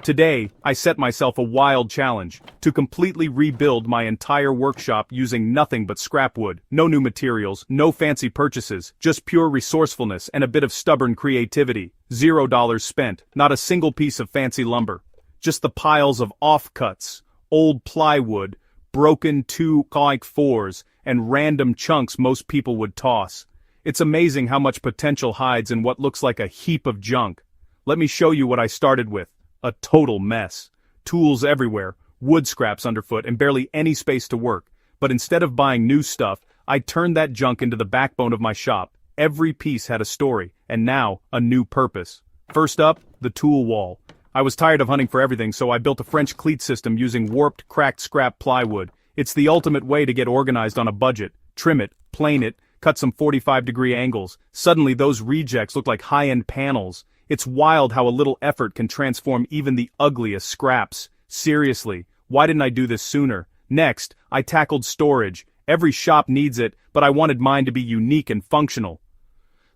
Today, I set myself a wild challenge to completely rebuild my entire workshop using nothing but scrap wood. No new materials, no fancy purchases, just pure resourcefulness and a bit of stubborn creativity. $0 spent, not a single piece of fancy lumber. Just the piles of offcuts, old plywood, broken 2x4s, and random chunks most people would toss. It's amazing how much potential hides in what looks like a heap of junk. Let me show you what I started with. A total mess. Tools everywhere, wood scraps underfoot, and barely any space to work. But instead of buying new stuff, I turned that junk into the backbone of my shop. Every piece had a story, and now, a new purpose. First up, the tool wall. I was tired of hunting for everything, so I built a French cleat system using warped, cracked scrap plywood. It's the ultimate way to get organized on a budget. Trim it, plane it, cut some 45-degree angles. Suddenly those rejects look like high-end panels. It's wild how a little effort can transform even the ugliest scraps. Seriously, why didn't I do this sooner? Next, I tackled storage. Every shop needs it, but I wanted mine to be unique and functional.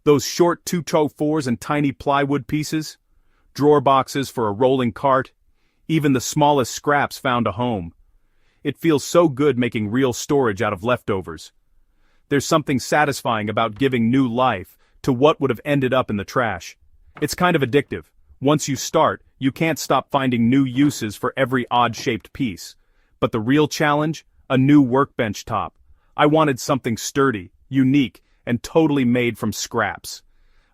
Those short 2x4s and tiny plywood pieces, drawer boxes for a rolling cart, even the smallest scraps found a home. It feels so good making real storage out of leftovers. There's something satisfying about giving new life to what would have ended up in the trash. It's kind of addictive. Once you start, you can't stop finding new uses for every odd-shaped piece. But the real challenge? A new workbench top. I wanted something sturdy, unique, and totally made from scraps.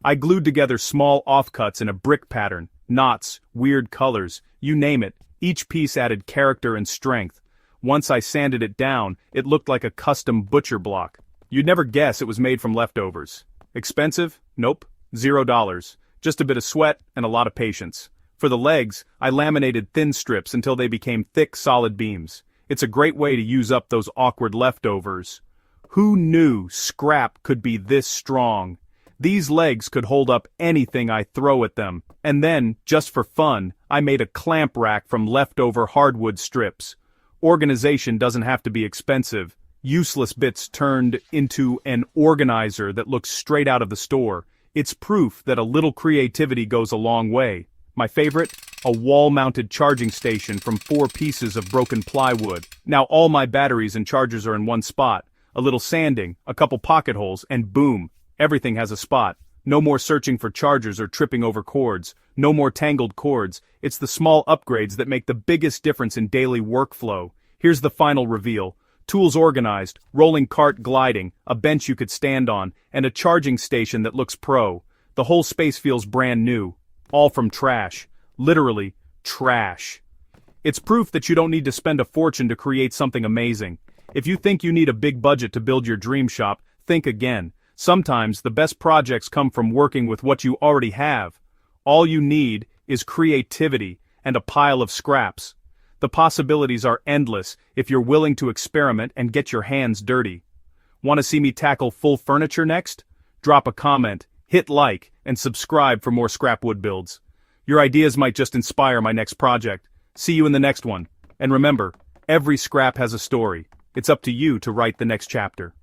I glued together small offcuts in a brick pattern, knots, weird colors, you name it. Each piece added character and strength. Once I sanded it down, it looked like a custom butcher block. You'd never guess it was made from leftovers. Expensive? Nope. $0. Just a bit of sweat and a lot of patience. For the legs, I laminated thin strips until they became thick, solid beams. It's a great way to use up those awkward leftovers. Who knew scrap could be this strong? These legs could hold up anything I throw at them. And then, just for fun, I made a clamp rack from leftover hardwood strips. Organization doesn't have to be expensive. Useless bits turned into an organizer that looks straight out of the store. It's proof that a little creativity goes a long way. My favorite? A wall-mounted charging station from 4 pieces of broken plywood. Now all my batteries and chargers are in one spot. A little sanding, a couple pocket holes, and boom, everything has a spot. No more searching for chargers or tripping over cords. No more tangled cords. It's the small upgrades that make the biggest difference in daily workflow. Here's the final reveal. Tools organized, rolling cart gliding, a bench you could stand on, and a charging station that looks pro. The whole space feels brand new. All from trash. Literally, trash. It's proof that you don't need to spend a fortune to create something amazing. If you think you need a big budget to build your dream shop, think again. Sometimes the best projects come from working with what you already have. All you need is creativity and a pile of scraps. The possibilities are endless if you're willing to experiment and get your hands dirty. Want to see me tackle full furniture next? Drop a comment, hit like, and subscribe for more scrapwood builds. Your ideas might just inspire my next project. See you in the next one. And remember, every scrap has a story. It's up to you to write the next chapter.